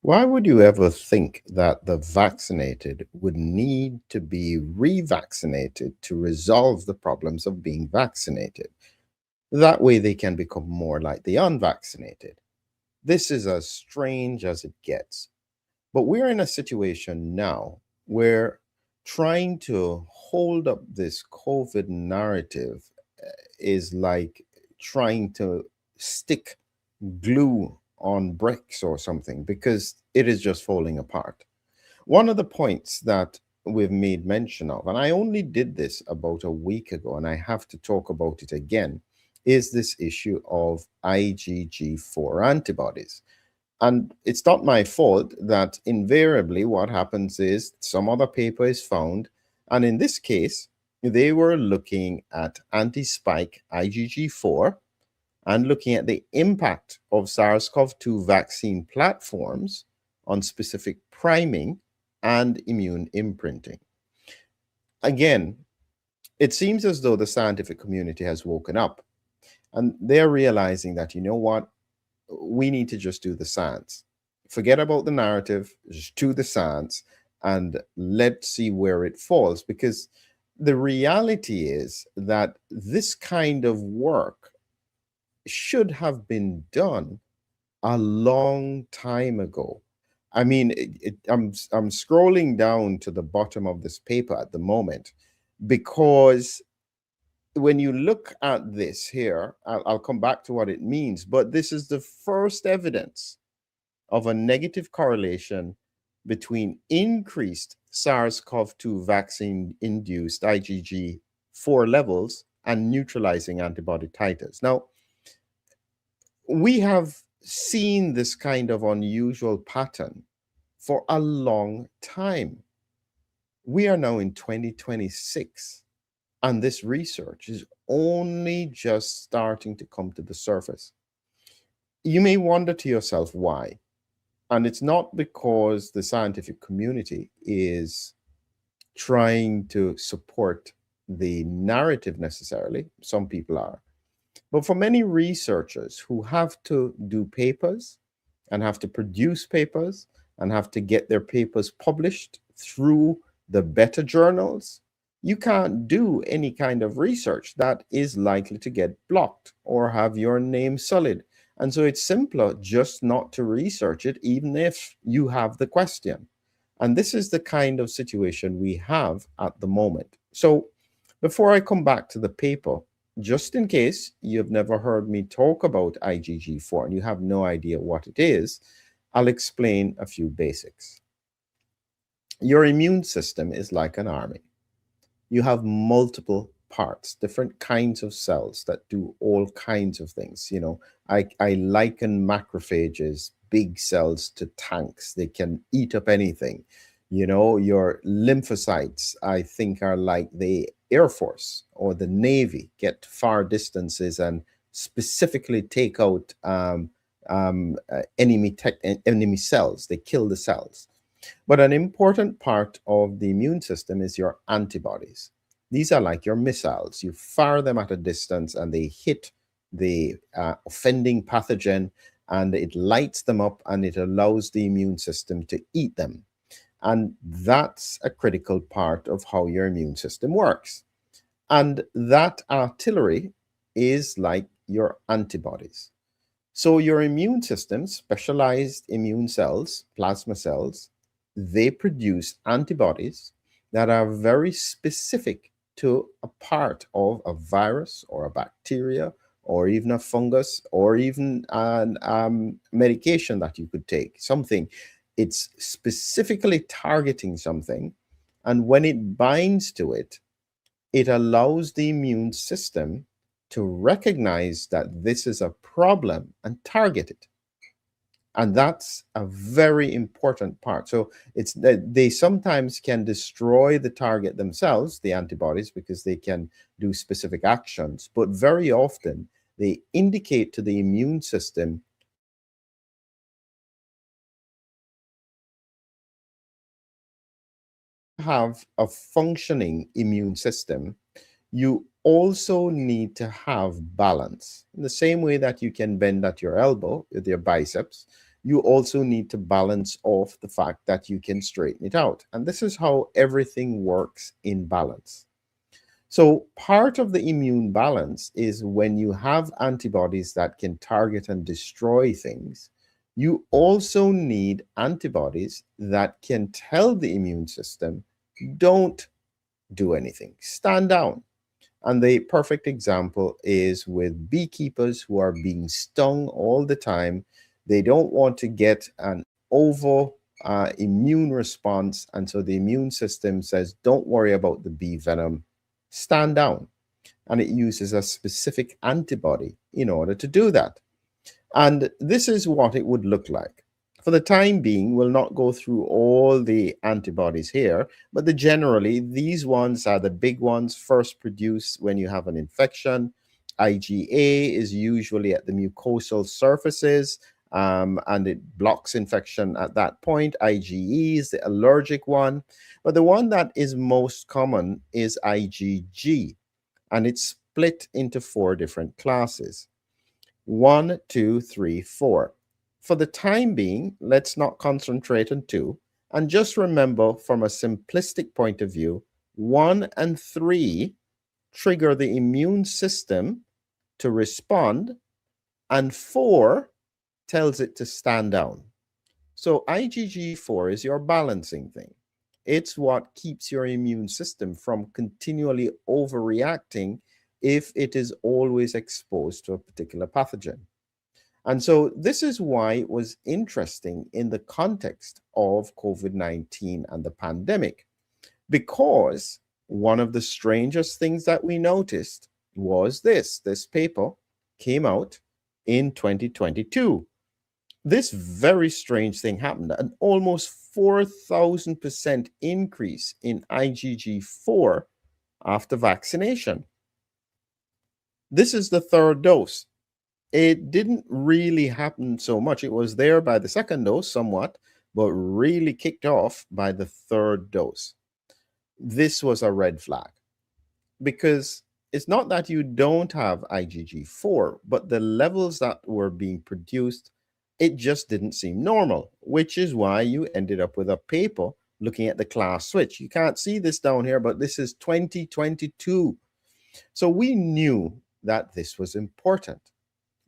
Why would you ever think that the vaccinated would need to be revaccinated to resolve the problems of being vaccinated? That way they can become more like the unvaccinated. This is as strange as it gets. But we're in a situation now where trying to hold up this COVID narrative is like trying to stick glue on bricks or something because it is just falling apart. One of the points that we've made mention of, and I only did this about a week ago, and I have to talk about it again, is this issue of IgG4 antibodies. And it's not my fault that invariably what happens is some other paper is found. And in this case, they were looking at anti spike IgG4 and looking at the impact of SARS-CoV-2 vaccine platforms on specific priming and immune imprinting. Again, it seems as though the scientific community has woken up and they're realizing that, you know what, we need to just do the science. Forget about the narrative, just do the science and let's see where it falls. Because the reality is that this kind of work should have been done a long time ago. I mean, I'm scrolling down to the bottom of this paper at the moment because when you look at this here, I'll come back to what it means, but this is the first evidence of a negative correlation between increased SARS-CoV-2 vaccine-induced IgG4 levels and neutralizing antibody titers. Now, we have seen this kind of unusual pattern for a long time. We are now in 2026, and this research is only just starting to come to the surface. You may wonder to yourself why. And it's not because the scientific community is trying to support the narrative necessarily. Some people are. But for many researchers who have to do papers and have to produce papers and have to get their papers published through the better journals, you can't do any kind of research that is likely to get blocked or have your name sullied. And so it's simpler just not to research it, even if you have the question. And this is the kind of situation we have at the moment. So before I come back to the paper, just in case you've never heard me talk about IgG4 and you have no idea what it is, I'll explain a few basics. Your immune system is like an army. You have multiple parts, different kinds of cells that do all kinds of things. I liken macrophages, big cells, to tanks. They can eat up anything. Your lymphocytes, I think, are like the Air Force or the Navy, get far distances and specifically take out enemy cells. They kill the cells. But an important part of the immune system is your antibodies. These are like your missiles. You fire them at a distance and they hit the offending pathogen and it lights them up and it allows the immune system to eat them. And that's a critical part of how your immune system works. And that artillery is like your antibodies. So your immune system, specialized immune cells, plasma cells, they produce antibodies that are very specific to a part of a virus or a bacteria or even a fungus or even a medication that you could take, something. It's specifically targeting something. And when it binds to it, it allows the immune system to recognize that this is a problem and target it. And that's a very important part. So it's that they sometimes can destroy the target themselves, the antibodies, because they can do specific actions, but very often they indicate to the immune system have a functioning immune system. You also need to have balance. In the same way that you can bend at your elbow with your biceps, you also need to balance off the fact that you can straighten it out. And this is how everything works in balance. So, part of the immune balance is when you have antibodies that can target and destroy things, you also need antibodies that can tell the immune system, don't do anything, stand down. And the perfect example is with beekeepers who are being stung all the time. They don't want to get an over immune response. And so the immune system says, don't worry about the bee venom, stand down. And it uses a specific antibody in order to do that. And this is what it would look like. For the time being, we'll not go through all the antibodies here, but generally, these ones are the big ones first produced when you have an infection. IgA is usually at the mucosal surfaces, and it blocks infection at that point. IgE is the allergic one, but the one that is most common is IgG, and it's split into 4 different classes. 1, 2, 3, 4. For the time being, let's not concentrate on 2. And just remember, from a simplistic point of view, 1 and 3 trigger the immune system to respond, and 4 tells it to stand down. So IgG4 is your balancing thing. It's what keeps your immune system from continually overreacting if it is always exposed to a particular pathogen. And so this is why it was interesting in the context of COVID-19 and the pandemic, because one of the strangest things that we noticed was this paper came out in 2022. This very strange thing happened, an almost 4,000% increase in IgG4 after vaccination. This is the 3rd dose. It didn't really happen so much. It was there by the 2nd dose somewhat, but really kicked off by the 3rd dose. This was a red flag, because it's not that you don't have IgG4, but the levels that were being produced, it just didn't seem normal, which is why you ended up with a paper looking at the class switch. You can't see this down here, but this is 2022. So we knew that this was important.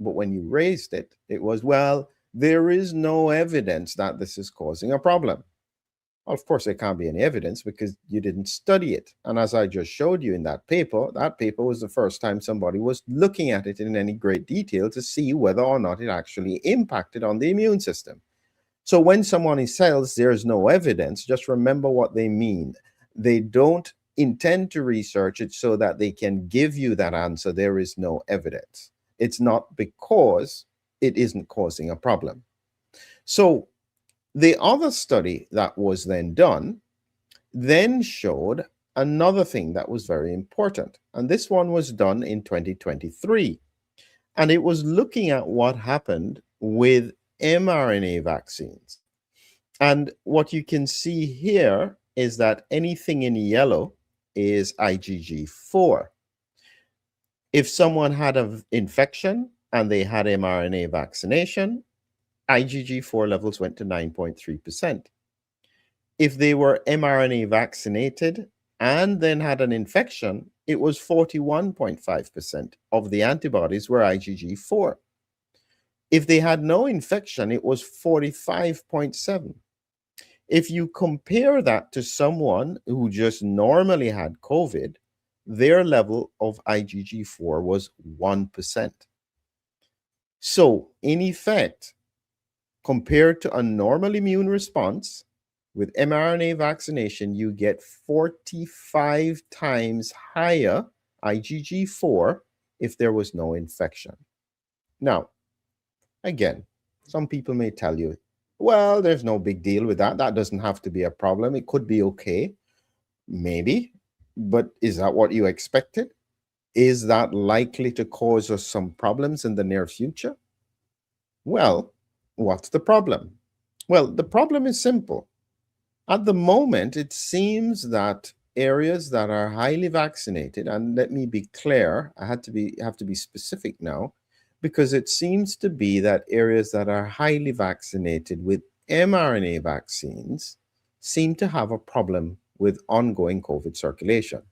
But when you raised it, it was, well, there is no evidence that this is causing a problem. Well, of course, there can't be any evidence because you didn't study it. And as I just showed you in that paper was the first time somebody was looking at it in any great detail to see whether or not it actually impacted on the immune system. So when someone says there's no evidence, just remember what they mean. They don't intend to research it so that they can give you that answer, there is no evidence. It's not because it isn't causing a problem. So the other study that was then done then showed another thing that was very important. And this one was done in 2023. And it was looking at what happened with mRNA vaccines. And what you can see here is that anything in yellow is IgG4. If someone had an infection and they had mRNA vaccination, IgG4 levels went to 9.3%. If they were mRNA vaccinated and then had an infection, it was 41.5% of the antibodies were IgG4. If they had no infection, it was 45.7%. If you compare that to someone who just normally had COVID, their level of IgG4 was 1%. So, in effect, compared to a normal immune response, with mRNA vaccination, you get 45 times higher IgG4 if there was no infection. Now, again, some people may tell you, well, there's no big deal with that. That doesn't have to be a problem. It could be okay. Maybe. But is that what you expected? Is that likely to cause us some problems in the near future? Well, what's the problem? Well, the problem is simple. At the moment, it seems that areas that are highly vaccinated, and let me be clear, I have to be specific now, because it seems to be that areas that are highly vaccinated with mRNA vaccines seem to have a problem with ongoing COVID circulation.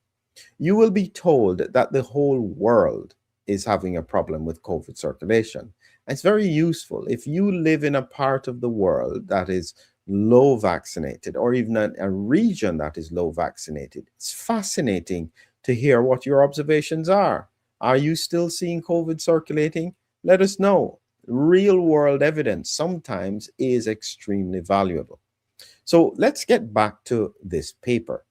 You will be told that the whole world is having a problem with COVID circulation. It's very useful if you live in a part of the world that is low vaccinated, or even a region that is low vaccinated. It's fascinating to hear what your observations are. Are you still seeing COVID circulating? Let us know. Real world evidence sometimes is extremely valuable. So let's get back to this paper,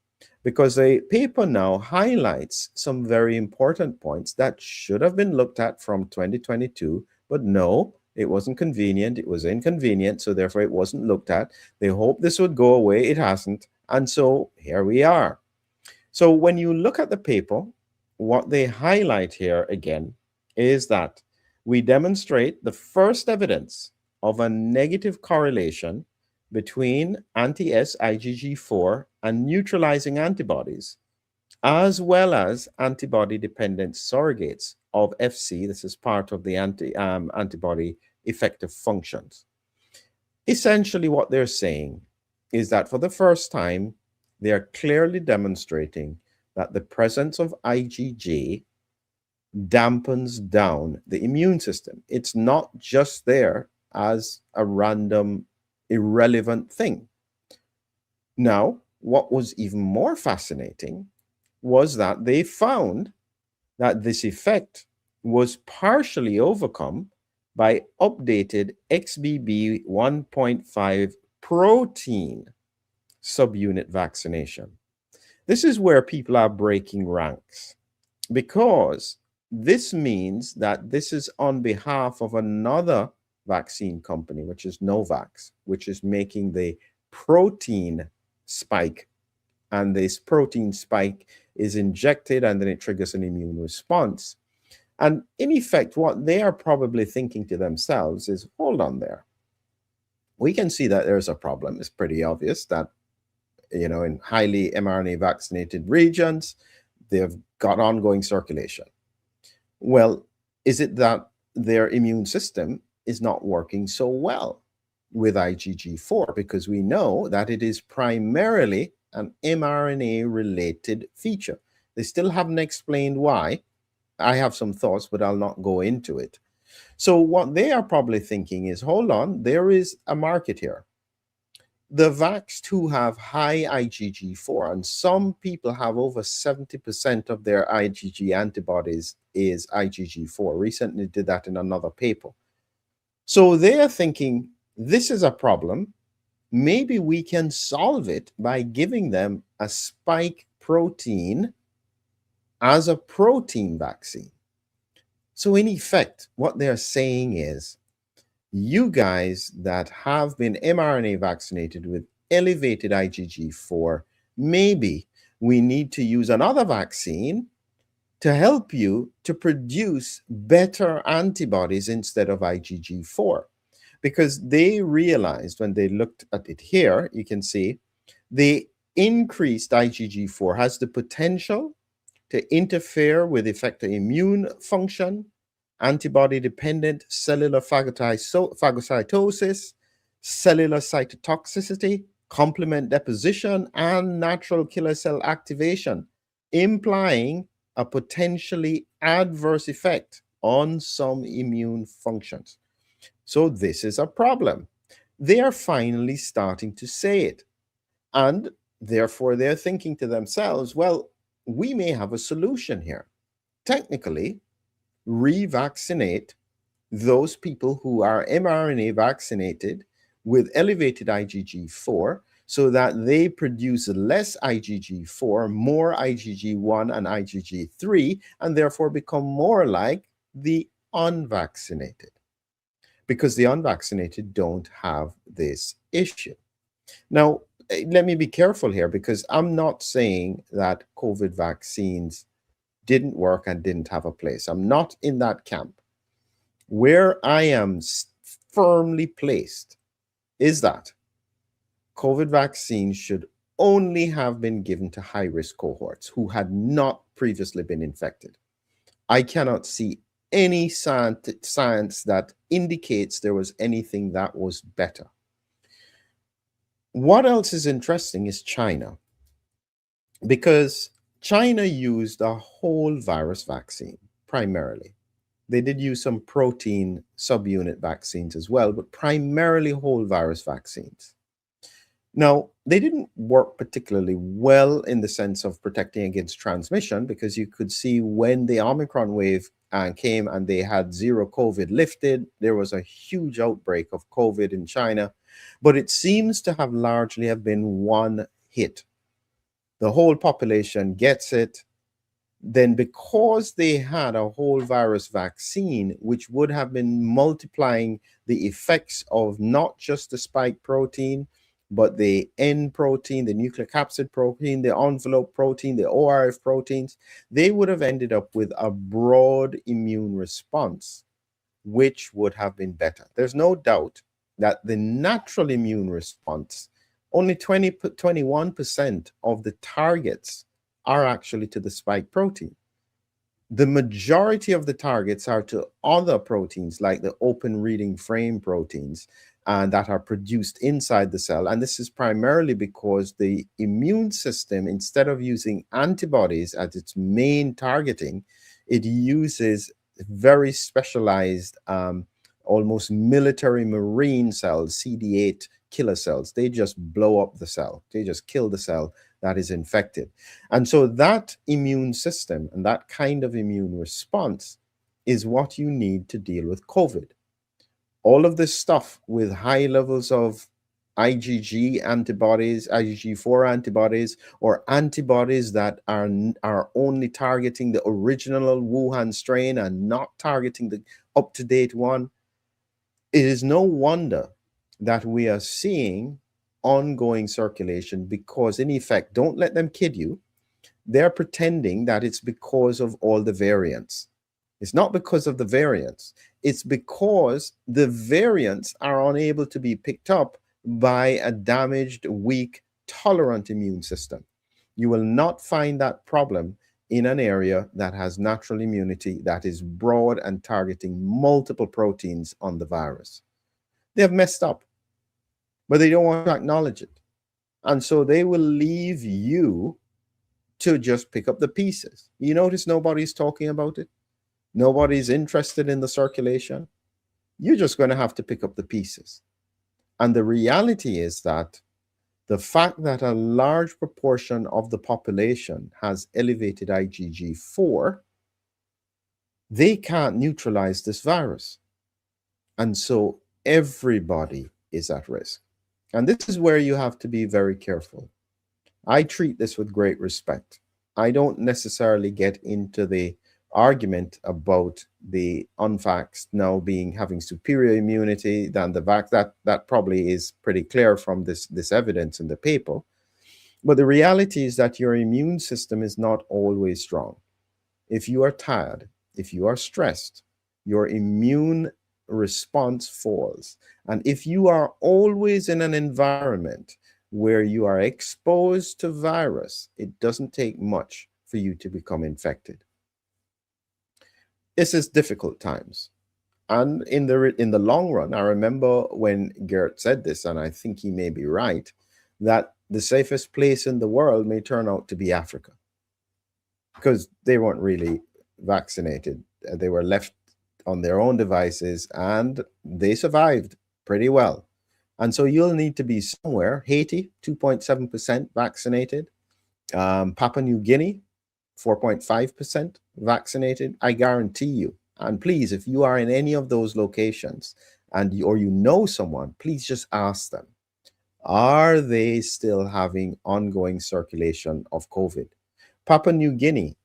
because the paper now highlights some very important points that should have been looked at from 2022, but no, it wasn't convenient. It was inconvenient, so therefore it wasn't looked at. They hoped this would go away. It hasn't. And so here we are. So when you look at the paper, what they highlight here again is that we demonstrate the first evidence of a negative correlation between anti-S IgG4 and neutralizing antibodies, as well as antibody-dependent surrogates of FC. This is part of the antibody effective functions. Essentially, what they're saying is that for the first time, they're clearly demonstrating that the presence of IgG dampens down the immune system. It's not just there as a random, irrelevant thing. Now, what was even more fascinating was that they found that this effect was partially overcome by updated XBB 1.5 protein subunit vaccination. This is where people are breaking ranks, because this means that this is on behalf of another vaccine company, which is Novavax, which is making the protein spike. And this protein spike is injected and then it triggers an immune response. And in effect, what they are probably thinking to themselves is, hold on there. We can see that there's a problem. It's pretty obvious that, in highly mRNA vaccinated regions, they've got ongoing circulation. Well, is it that their immune system is not working so well with IgG4? Because we know that it is primarily an mRNA-related feature. They still haven't explained why. I have some thoughts, but I'll not go into it. So what they are probably thinking is, hold on, there is a market here. The vaxxed who have high IgG4, and some people have over 70% of their IgG antibodies is IgG4. Recently did that in another paper. So they are thinking, this is a problem. Maybe we can solve it by giving them a spike protein as a protein vaccine. So in effect, what they're saying is, you guys that have been mRNA vaccinated with elevated IgG4, maybe we need to use another vaccine to help you to produce better antibodies instead of IgG4. Because they realized when they looked at it here, you can see the increased IgG4 has the potential to interfere with effector immune function, antibody-dependent cellular phagocytosis, cellular cytotoxicity, complement deposition, and natural killer cell activation, implying a potentially adverse effect on some immune functions. So this is a problem. They are finally starting to say it. And therefore, they're thinking to themselves, well, we may have a solution here. Technically, revaccinate those people who are mRNA vaccinated with elevated IgG4 so that they produce less IgG4, more IgG1 and IgG3, and therefore become more like the unvaccinated, because the unvaccinated don't have this issue. Now, let me be careful here, because I'm not saying that COVID vaccines didn't work and didn't have a place. I'm not in that camp. Where I am firmly placed is that COVID vaccines should only have been given to high-risk cohorts who had not previously been infected. I cannot see any science that indicates there was anything that was better. What else is interesting is China, because China used a whole virus vaccine primarily. They did use some protein subunit vaccines as well, but primarily whole virus vaccines. Now, they didn't work particularly well in the sense of protecting against transmission, because you could see when the Omicron wave came and they had zero COVID lifted, there was a huge outbreak of COVID in China. But it seems to have largely have been one hit. The whole population gets it. Then because they had a whole virus vaccine, which would have been multiplying the effects of not just the spike protein, but the N protein, the nucleocapsid protein, the envelope protein, the ORF proteins, they would have ended up with a broad immune response, which would have been better. There's no doubt that the natural immune response, only 21% of the targets are actually to the spike protein. The majority of the targets are to other proteins like the open reading frame proteins and that are produced inside the cell. And this is primarily because the immune system, instead of using antibodies as its main targeting, it uses very specialized, almost military marine cells, CD8 killer cells. They just blow up the cell. They just kill the cell that is infected. And so that immune system and that kind of immune response is what you need to deal with COVID. All of this stuff with high levels of IgG antibodies, IgG4 antibodies, or antibodies that are only targeting the original Wuhan strain and not targeting the up-to-date one, it is no wonder that we are seeing ongoing circulation, because in effect, don't let them kid you, they're pretending that it's because of all the variants. It's not because of the variants. It's because the variants are unable to be picked up by a damaged, weak, tolerant immune system. You will not find that problem in an area that has natural immunity that is broad and targeting multiple proteins on the virus. They have messed up, but they don't want to acknowledge it. And so they will leave you to just pick up the pieces. You notice nobody's talking about it. Nobody's interested in the circulation. You're just going to have to pick up the pieces. And the reality is that the fact that a large proportion of the population has elevated IgG4, they can't neutralize this virus. And so everybody is at risk. And this is where you have to be very careful. I treat this with great respect. I don't necessarily get into the argument about the unvaxxed now having superior immunity than the vax. That probably is pretty clear from this evidence in the paper. But the reality is that your immune system is not always strong. If you are tired, if you are stressed, your immune response falls. And if you are always in an environment where you are exposed to virus, it doesn't take much for you to become infected. This is difficult times. And in the long run, I remember when Gert said this, and I think he may be right, that the safest place in the world may turn out to be Africa, because they weren't really vaccinated. They were left on their own devices and they survived pretty well. And so you'll need to be somewhere. Haiti, 2.7% vaccinated. Papua New Guinea, 4.5% vaccinated. I guarantee you. And please, if you are in any of those locations or you know someone, please just ask them, are they still having ongoing circulation of COVID? Papua New Guinea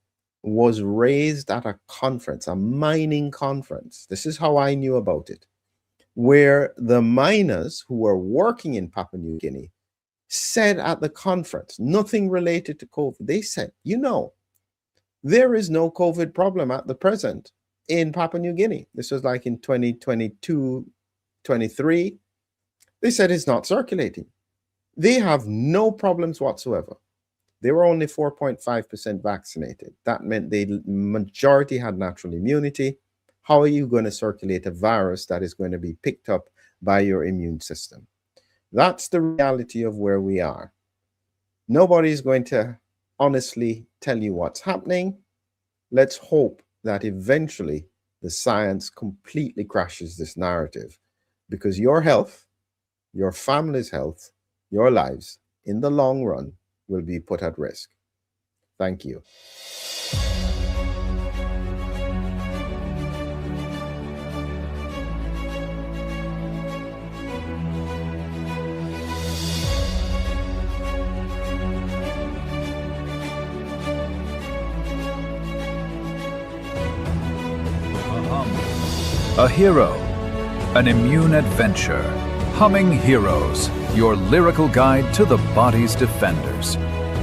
was raised at a conference, a mining conference. This is how I knew about it, where the miners who were working in Papua New Guinea said at the conference, nothing related to COVID. They said, there is no COVID problem at the present in Papua New Guinea. This was like in 2022, 23. They said it's not circulating. They have no problems whatsoever. They were only 4.5% vaccinated. That meant the majority had natural immunity. How are you going to circulate a virus that is going to be picked up by your immune system? That's the reality of where we are. Nobody's going to honestly tell you what's happening. Let's hope that eventually the science completely crashes this narrative, because your health, your family's health, your lives in the long run will be put at risk. Thank you. A hero, an immune adventure. Humming Heroes, your lyrical guide to the body's defenders.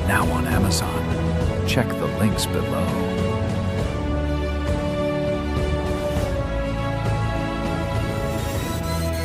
Now on Amazon. Check the links below.